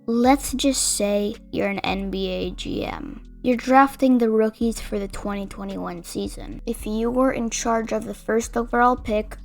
Let's just say you're an NBA GM. You're drafting the rookies for the 2021 season. If you were in charge of the first overall pick,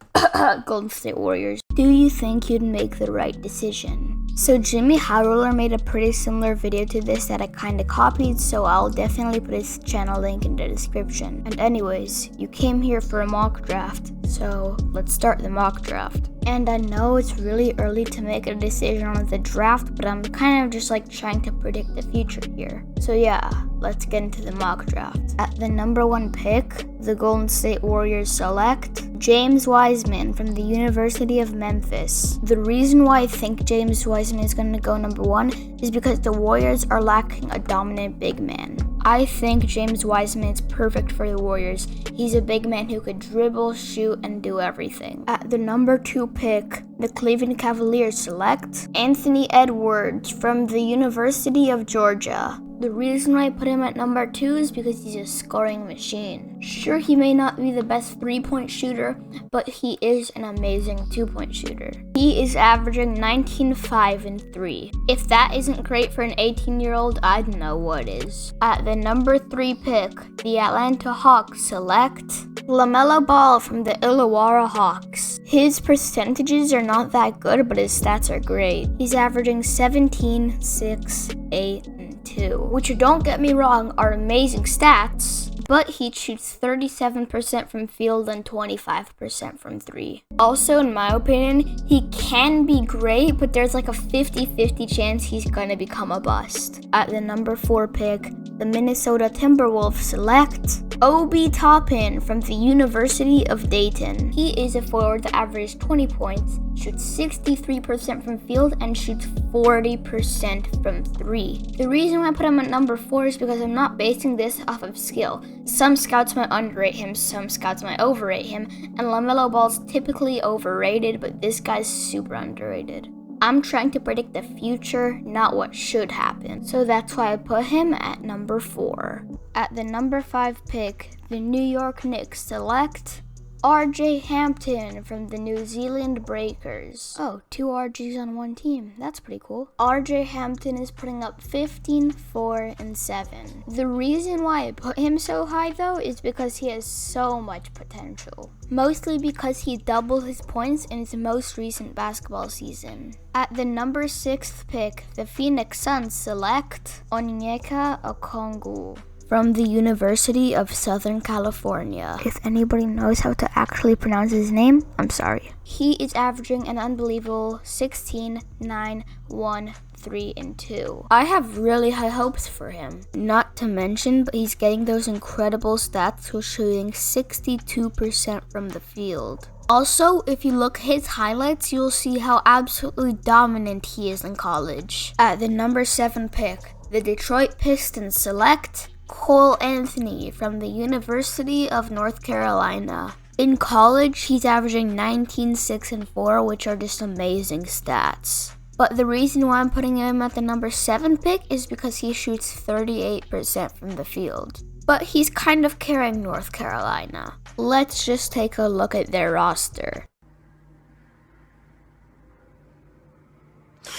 Golden State Warriors, do you think you'd make the right decision? So Jimmy Howler made a pretty similar video to this that I kinda copied, so I'll definitely put his channel link in the description. And anyways, you came here for a mock draft, so let's start the mock draft. And I know it's really early to make a decision on the draft, but I'm kind of just like trying to predict the future here. So yeah, let's get into the mock draft. At the number 1 pick, the Golden State Warriors select James Wiseman from the University of Memphis. The reason why I think James Wiseman is going to go number 1 is because the Warriors are lacking a dominant big man. I think James Wiseman is perfect for the Warriors. He's a big man who could dribble, shoot, and do everything. At the number 2 pick, the Cleveland Cavaliers select Anthony Edwards from the University of Georgia. The reason why I put him at number 2 is because he's a scoring machine. Sure, he may not be the best 3-point shooter, but he is an amazing 2-point shooter. He is averaging 19, 5, and 3. If that isn't great for an 18-year-old, I don't know what is. At the number 3 pick, the Atlanta Hawks select LaMelo Ball from the Illawarra Hawks. His percentages are not that good, but his stats are great. He's averaging 17, 6, 8, and 2, which, don't get me wrong, are amazing stats, but he shoots 37% from field and 25% from 3. Also, in my opinion, he can be great, but there's like a 50-50 chance he's gonna become a bust. At the number 4 pick, the Minnesota Timberwolves select Obi Toppin from the University of Dayton. He is a forward that averages 20 points, shoots 63% from field, and shoots 40% from 3. The reason why I put him at number 4 is because I'm not basing this off of skill. Some scouts might underrate him, some scouts might overrate him, and LaMelo Ball's typically overrated, but this guy's super underrated. I'm trying to predict the future, not what should happen. So that's why I put him at number 4. At the number 5 pick, the New York Knicks select RJ Hampton from the New Zealand Breakers. Oh, 2 RGs on one team. That's pretty cool. RJ Hampton is putting up 15, 4, and 7. The reason why I put him so high though is because he has so much potential. Mostly because he doubled his points in his most recent basketball season. At the number 6th pick, the Phoenix Suns select Onyeka Okongwu from the University of Southern California. If anybody knows how to actually pronounce his name, I'm sorry. He is averaging an unbelievable 16, 9, 1, 3, and 2. I have really high hopes for him. Not to mention, but he's getting those incredible stats with shooting 62% from the field. Also, if you look at his highlights, you'll see how absolutely dominant he is in college. At the number 7 pick, the Detroit Pistons select Cole Anthony from the University of North Carolina. In college, he's averaging 19, 6, and 4, which are just amazing stats. But the reason why I'm putting him at the number 7 pick is because he shoots 38% from the field. But he's kind of carrying North Carolina. Let's just take a look at their roster.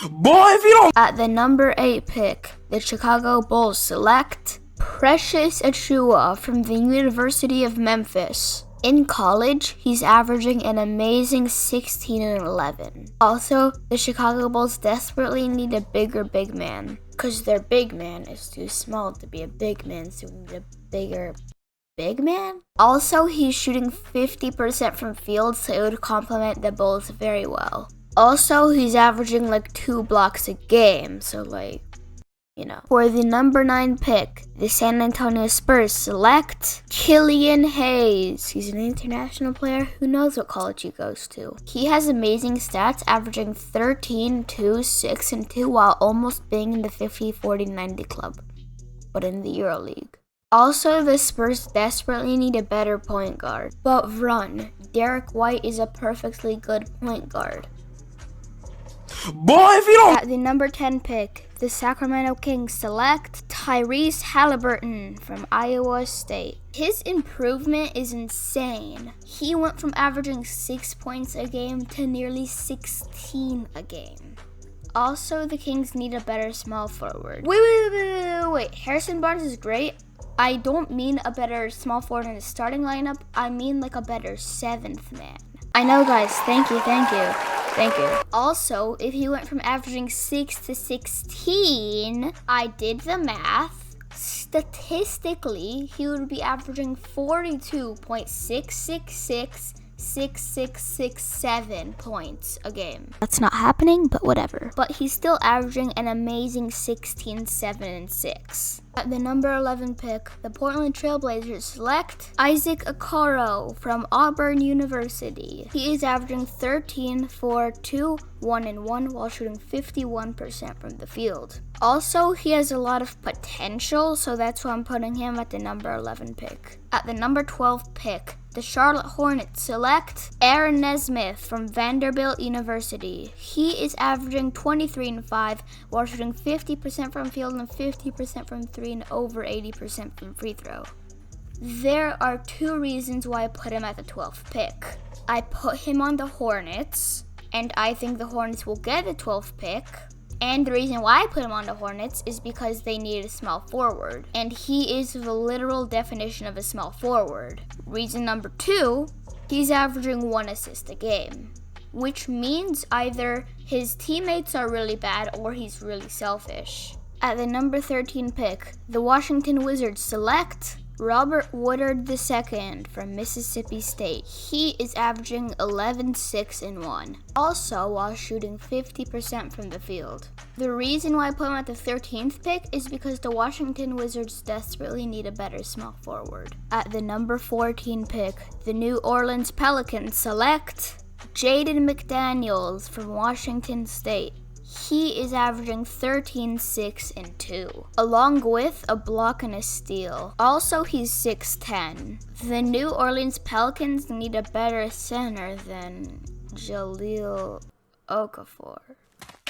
Boy, if you don't... At the number 8 pick, the Chicago Bulls select Precious Achiuwa from the University of Memphis. In college, he's averaging an amazing 16 and 11. Also, the Chicago Bulls desperately need a bigger big man, because their big man is too small to be a big man, so we need a bigger big man? Also, he's shooting 50% from field, so it would complement the Bulls very well. Also, he's averaging like 2 blocks a game, so like, you know. For the number 9 pick, the San Antonio Spurs select Killian Hayes. He's an international player. Who knows what college he goes to. He has amazing stats, averaging 13, 2, 6, and 2 while almost being in the 50, 40, 90 club, but in the EuroLeague. Also, the Spurs desperately need a better point guard. But run, Derek White is a perfectly good point guard. Boy, if you don't... At the number 10 pick, the Sacramento Kings select Tyrese Halliburton from Iowa State. His improvement is insane. He went from averaging 6 points a game to nearly 16 a game. Also, the Kings need a better small forward. Wait. Harrison Barnes is great. I don't mean a better small forward in the starting lineup. I mean like a better 7th man. I know, guys. Thank you. Also, if he went from averaging 6 to 16, I did the math. Statistically, he would be averaging 42.6666667 points a game. That's not happening, but whatever. But he's still averaging an amazing 16, 7, and 6. At the number 11 pick, the Portland Trailblazers select Isaac Okoro from Auburn University. He is averaging 13, 4, 2, 1, and 1 while shooting 51% from the field. Also, he has a lot of potential, so that's why I'm putting him at the number 11 pick. At the number 12 pick, the Charlotte Hornets select Aaron Nesmith from Vanderbilt University. He is averaging 23 and 5 while shooting 50% from field and 50% from 3 and over 80% from free throw. There are 2 reasons why I put him at the 12th pick. I put him on the Hornets, and I think the Hornets will get the 12th pick. And the reason why I put him on the Hornets is because they need a small forward. And he is the literal definition of a small forward. Reason number 2, he's averaging 1 assist a game. Which means either his teammates are really bad or he's really selfish. At the number 13 pick, the Washington Wizards select Robert Woodard II from Mississippi State. He is averaging 11, 6, and 1. Also, while shooting 50% from the field. The reason why I put him at the 13th pick is because the Washington Wizards desperately need a better small forward. At the number 14 pick, the New Orleans Pelicans select Jaden McDaniels from Washington State. He is averaging 13, 6, and 2, along with a block and a steal. Also, he's 6'10". The New Orleans Pelicans need a better center than Jahlil Okafor.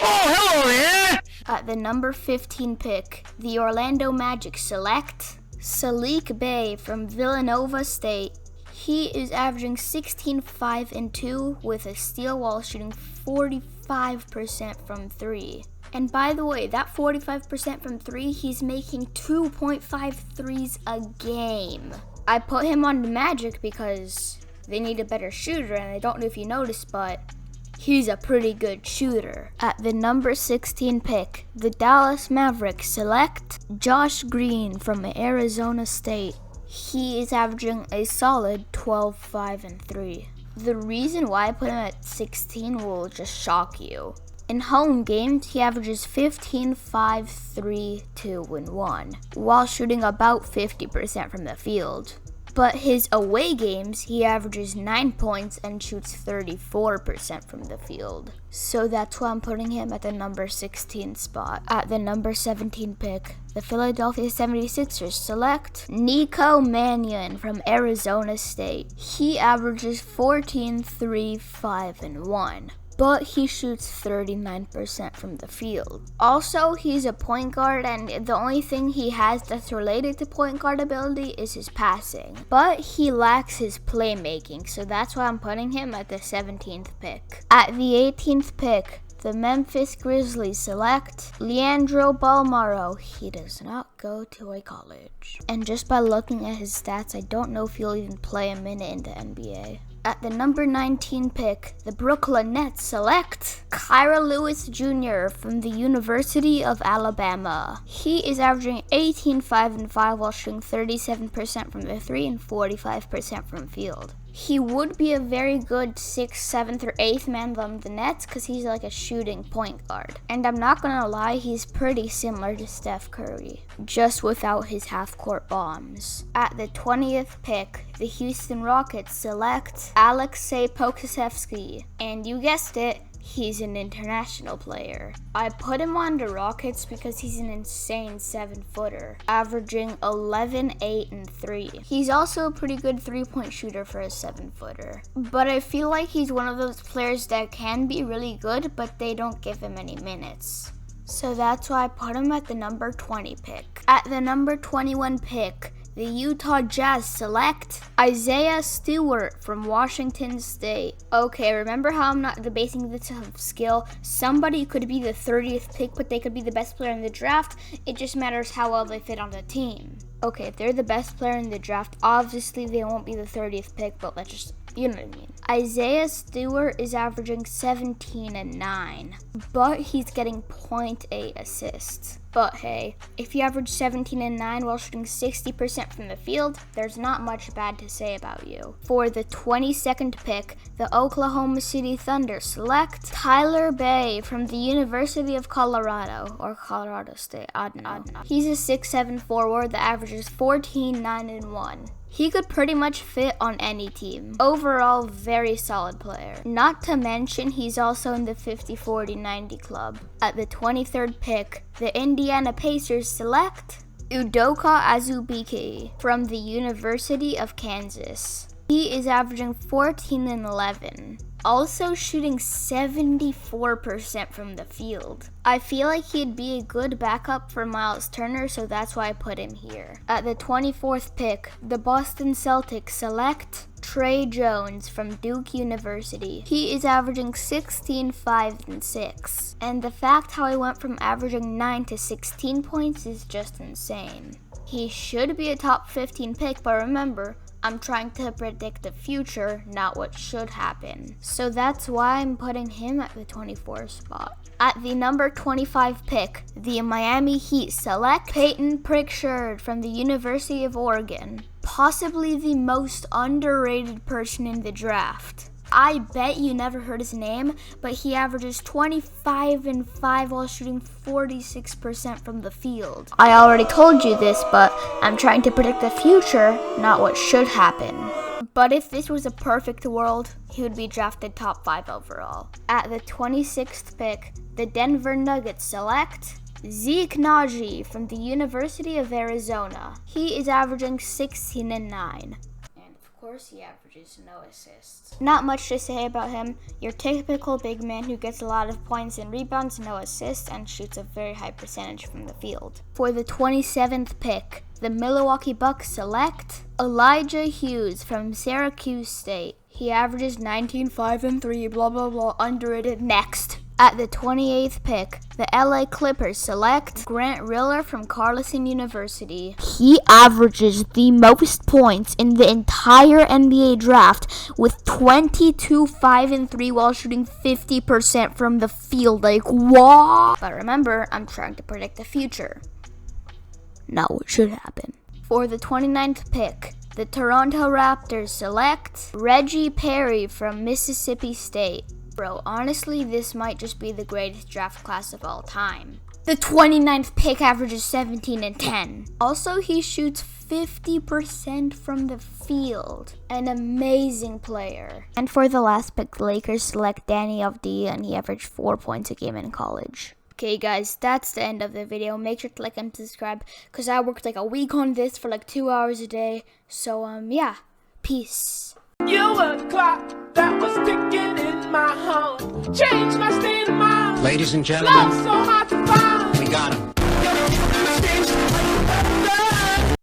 Oh, hello there! At the number 15 pick, the Orlando Magic select Salik Bey from Villanova State. He is averaging 16, 5, and 2 with a steal while shooting 45% from 3. And by the way, that 45% from 3, he's making 2.5 threes a game. I put him on the Magic because they need a better shooter, and I don't know if you noticed, but he's a pretty good shooter. At the number 16 pick, the Dallas Mavericks select Josh Green from Arizona State. He is averaging a solid 12, 5, and 3. The reason why I put him at 16 will just shock you. In home games, he averages 15, 5, 3, 2, and 1, while shooting about 50% from the field. But his away games, he averages 9 points and shoots 34% from the field. So that's why I'm putting him at the number 16 spot. At the number 17 pick, the Philadelphia 76ers select Nico Mannion from Arizona State. He averages 14, 3, 5, and 1. But he shoots 39% from the field. Also, he's a point guard, and the only thing he has that's related to point guard ability is his passing. But he lacks his playmaking, so that's why I'm putting him at the 17th pick. At the 18th pick, the Memphis Grizzlies select Leandro Balmaro. He does not go to a college. And just by looking at his stats, I don't know if he'll even play a minute in the NBA. At the number 19 pick, the Brooklyn Nets select Kyra Lewis Jr. from the University of Alabama. He is averaging 18, 5, and 5 while shooting 37% from the 3 and 45% from field. He would be a very good 6th, 7th, or 8th man on the Nets because he's like a shooting point guard. And I'm not going to lie, he's pretty similar to Steph Curry, just without his half-court bombs. At the 20th pick, the Houston Rockets select Alexei Pokusevsky. And you guessed it, he's an international player. I put him on the Rockets because he's an insane 7-footer, averaging 11, 8, and 3. He's also a pretty good 3-point shooter for a 7-footer. But I feel like he's one of those players that can be really good, but they don't give him any minutes. So that's why I put him at the number 20 pick. At the number 21 pick, The Utah Jazz select Isaiah Stewart from Washington State. Okay, remember how I'm not debating this of skill? Somebody could be the 30th pick, but they could be the best player in the draft. It just matters how well they fit on the team. Okay, if they're the best player in the draft, obviously they won't be the 30th pick, but let's just, you know what I mean. Isaiah Stewart is averaging 17 and 9, but he's getting 0.8 assists. But hey, if you average 17 and 9 while shooting 60% from the field, there's not much bad to say about you. For the 22nd pick, the Oklahoma City Thunder select Tyler Bay from the University of Colorado, or Colorado State, I don't know. He's a 6'7" forward that averages 14, 9, and 1. He could pretty much fit on any team. Overall, very solid player. Not to mention, he's also in the 50-40-90 club. At the 23rd pick, the Indiana Pacers select Udoka Azubuike from the University of Kansas. He is averaging 14 and 11. Also shooting 74% from the field. I feel like he'd be a good backup for Miles Turner, so that's why I put him here. At the 24th pick, the Boston Celtics select Trey Jones from Duke University. He is averaging 16, 5, and 6. And the fact how he went from averaging 9 to 16 points is just insane. He should be a top 15 pick, but remember, I'm trying to predict the future, not what should happen. So that's why I'm putting him at the 24th spot. At the number 25 pick, the Miami Heat select Peyton Pritchard from the University of Oregon. Possibly the most underrated person in the draft. I bet you never heard his name, but he averages 25 and 5 while shooting 46% from the field. I already told you this, but I'm trying to predict the future, not what should happen. But if this was a perfect world, he would be drafted top 5 overall. At the 26th pick, the Denver Nuggets select Zeke Naji from the University of Arizona. He is averaging 16 and 9. Of course, he averages no assists. Not much to say about him. Your typical big man who gets a lot of points and rebounds, no assists, and shoots a very high percentage from the field. For the 27th pick, the Milwaukee Bucks select Elijah Hughes from Syracuse State. He averages 19, 5, and 3, blah, blah, blah, underrated. Next. At the 28th pick, the LA Clippers select Grant Riller from Carleton University. He averages the most points in the entire NBA draft with 22, 5, and 3 while shooting 50% from the field. Like, what? But remember, I'm trying to predict the future, not what should happen. For the 29th pick, the Toronto Raptors select Reggie Perry from Mississippi State. Bro, honestly, this might just be the greatest draft class of all time. The 29th pick averages 17 and 10. Also, he shoots 50% from the field. An amazing player. And for the last pick, the Lakers select Danny Avdija, and he averaged 4 points a game in college. Okay guys, that's the end of the video. Make sure to like and subscribe, because I worked like a week on this for like 2 hours a day. So, yeah. Peace. You were the clock that was ticking in my home. Changed my state of mind. Ladies and gentlemen, Love so hard to find. we got him.